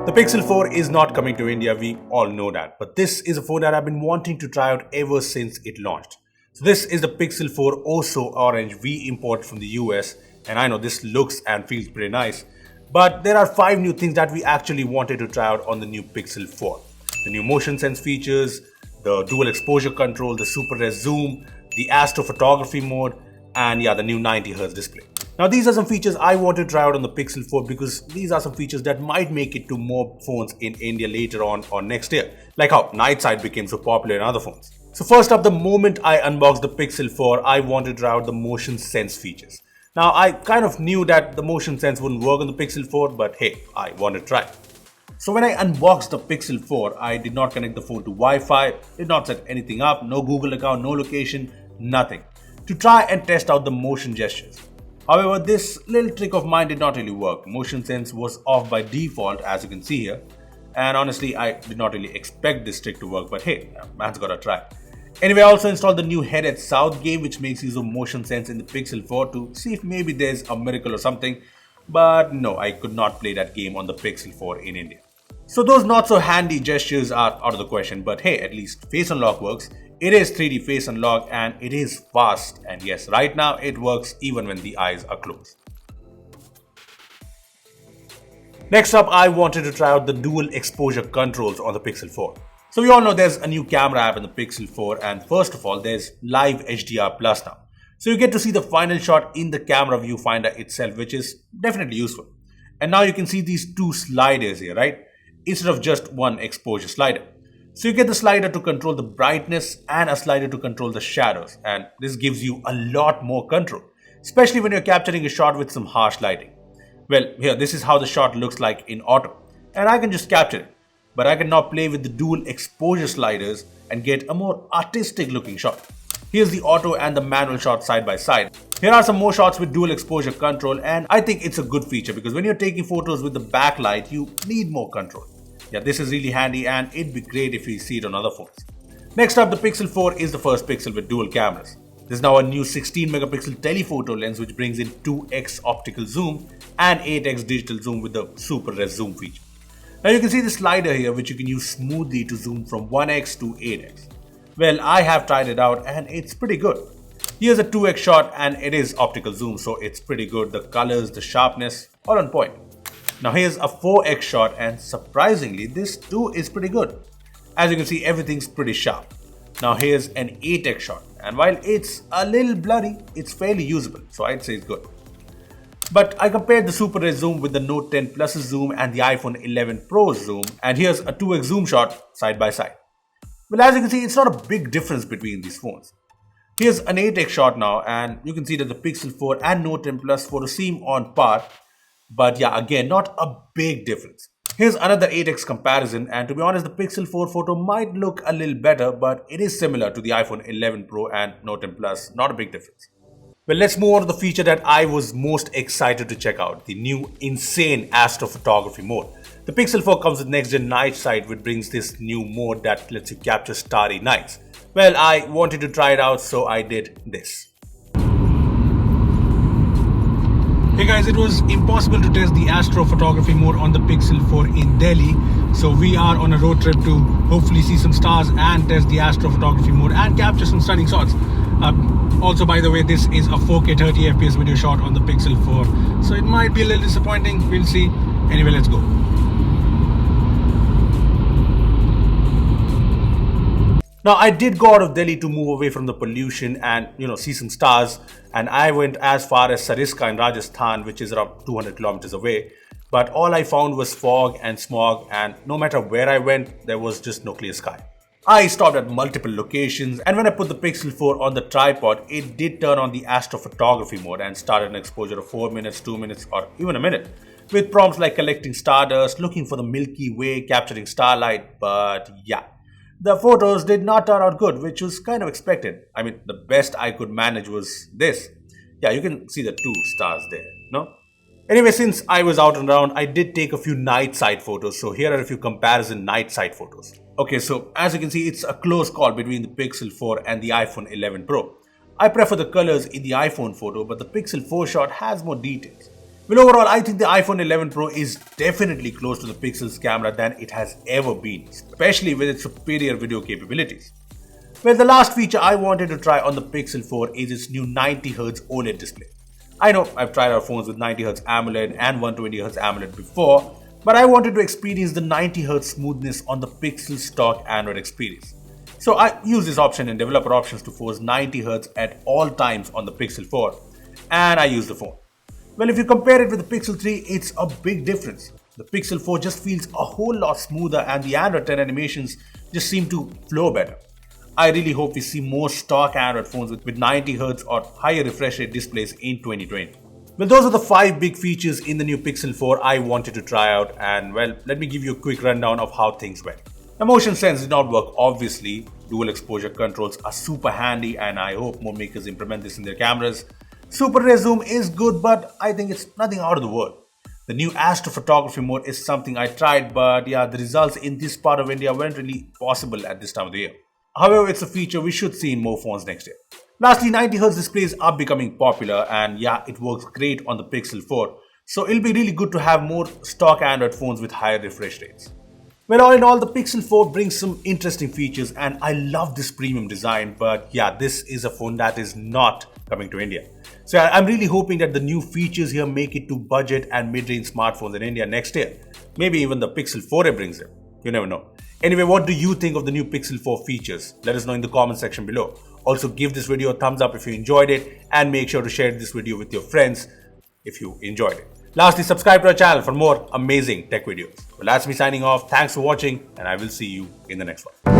The Pixel 4 is not coming to India, we all know that. But this is a phone that I've been wanting to try out ever since it launched. So this is the Pixel 4 Oso Orange we imported from the US. And I know this looks and feels pretty nice. But there are 5 new things that we actually wanted to try out on the new Pixel 4. The new motion sense features, the dual exposure control, the super res zoom, the Astro Photography mode, and yeah, the new 90Hz display. Now these are some features I want to try out on the Pixel 4 because these are some features that might make it to more phones in India later on or next year, like how night sight became so popular in other phones. So first up, the moment I unboxed the Pixel 4, I wanted to try out the motion sense features. Now I kind of knew that the motion sense wouldn't work on the Pixel 4, but hey, I wanted to try. So when I unboxed the Pixel 4, I did not connect the phone to Wi-Fi, did not set anything up, no Google account, no location, nothing, to try and test out the motion gestures. However, this little trick of mine did not really work. Motion sense was off by default, as you can see here. And honestly, I did not really expect this trick to work, but hey, man's gotta try. Anyway, I also installed the new Head at South game, which makes use of motion sense in the Pixel 4 to see if maybe there's a miracle or something. But no, I could not play that game on the Pixel 4 in India. So those not so handy gestures are out of the question, but hey, at least Face Unlock works. It is 3D Face Unlock and it is fast, and yes, right now it works even when the eyes are closed. Next up, I wanted to try out the dual exposure controls on the Pixel 4. So we all know there's a new camera app in the Pixel 4, and first of all, there's Live HDR Plus now. So you get to see the final shot in the camera viewfinder itself, which is definitely useful. And now you can see these 2 sliders here, right? Instead of just one exposure slider. So you get the slider to control the brightness and a slider to control the shadows, and this gives you a lot more control, especially when you're capturing a shot with some harsh lighting. Well, here this is how the shot looks like in auto, and I can just capture it, but I can now play with the dual exposure sliders and get a more artistic looking shot. Here's the auto and the manual shot side by side. Here are some more shots with dual exposure control, and I think it's a good feature because when you're taking photos with the backlight, you need more control. Yeah, this is really handy and it'd be great if you see it on other phones. Next up, the Pixel 4 is the first Pixel with dual cameras. There's now a new 16 megapixel telephoto lens which brings in 2x optical zoom and 8x digital zoom with the super res zoom feature. Now you can see the slider here which you can use smoothly to zoom from 1x to 8x. Well, I have tried it out and it's pretty good. Here's a 2x shot and it is optical zoom, so it's pretty good. The colors, the sharpness, all on point. Now here's a 4x shot and surprisingly this too is pretty good. As you can see, everything's pretty sharp. Now here's an 8x shot, and while it's a little blurry, it's fairly usable, so I'd say it's good. But I compared the super res zoom with the Note 10 Plus's zoom and the iPhone 11 Pro's zoom, and here's a 2x zoom shot side by side. Well, as you can see, it's not a big difference between these phones. Here's an 8x shot now, and you can see that the Pixel 4 and Note 10 Plus photos seem on par. But yeah, again, not a big difference. Here's another 8x comparison, and to be honest, the Pixel 4 photo might look a little better, but it is similar to the iPhone 11 Pro and Note 10 Plus, not a big difference. Well, let's move on to the feature that I was most excited to check out, the new insane Astro Photography mode. The Pixel 4 comes with next-gen night sight, which brings this new mode that lets you capture starry nights. Well, I wanted to try it out, so I did this. Hey guys, it was impossible to test the Astro Photography mode on the Pixel 4 in Delhi. So we are on a road trip to hopefully see some stars and test the Astro Photography mode and capture some stunning shots. Also, by the way, this is a 4K 30 FPS video shot on the Pixel 4. So it might be a little disappointing, we'll see. Anyway, let's go. Now, I did go out of Delhi to move away from the pollution and, see some stars. And I went as far as Sariska in Rajasthan, which is around 200 kilometers away. But all I found was fog and smog, and no matter where I went, there was just no clear sky. I stopped at multiple locations, and when I put the Pixel 4 on the tripod, it did turn on the Astrophotography mode and started an exposure of 4 minutes, 2 minutes, or even a minute, with prompts like collecting stardust, looking for the Milky Way, capturing starlight. But yeah, the photos did not turn out good, which was kind of expected. I mean, the best I could manage was this. Yeah, you can see the 2 stars there, no? Anyway, since I was out and around, I did take a few night sight photos. So here are a few comparison night sight photos. Okay, so as you can see, it's a close call between the Pixel 4 and the iPhone 11 Pro. I prefer the colors in the iPhone photo, but the Pixel 4 shot has more details. Well, overall, I think the iPhone 11 Pro is definitely close to the Pixel's camera than it has ever been, especially with its superior video capabilities. Well, the last feature I wanted to try on the Pixel 4 is its new 90Hz OLED display. I know I've tried our phones with 90Hz AMOLED and 120Hz AMOLED before, but I wanted to experience the 90Hz smoothness on the Pixel stock Android experience. So I use this option in developer options to force 90Hz at all times on the Pixel 4, and I use the phone. Well, if you compare it with the Pixel 3, it's a big difference. The Pixel 4 just feels a whole lot smoother and the Android 10 animations just seem to flow better. I really hope we see more stock Android phones with 90Hz or higher refresh rate displays in 2020. Well, those are the 5 big features in the new Pixel 4 I wanted to try out, and well, let me give you a quick rundown of how things went. The motion sense did not work obviously. Dual exposure controls are super handy and I hope more makers implement this in their cameras. Super Ray Zoom is good, but I think it's nothing out of the world. The new Astrophotography mode is something I tried, but yeah, the results in this part of India weren't really possible at this time of the year. However, it's a feature we should see in more phones next year. Lastly, 90Hz displays are becoming popular and yeah, it works great on the Pixel 4. So it'll be really good to have more stock Android phones with higher refresh rates. Well, all in all, the Pixel 4 brings some interesting features and I love this premium design, but yeah, this is a phone that is not coming to India. So yeah, I'm really hoping that the new features here make it to budget and mid-range smartphones in India next year. Maybe even the Pixel 4A brings them. You never know. Anyway, what do you think of the new Pixel 4 features? Let us know in the comment section below. Also, give this video a thumbs up if you enjoyed it and make sure to share this video with your friends if you enjoyed it. Lastly, subscribe to our channel for more amazing tech videos. Well, that's me signing off. Thanks for watching and I will see you in the next one.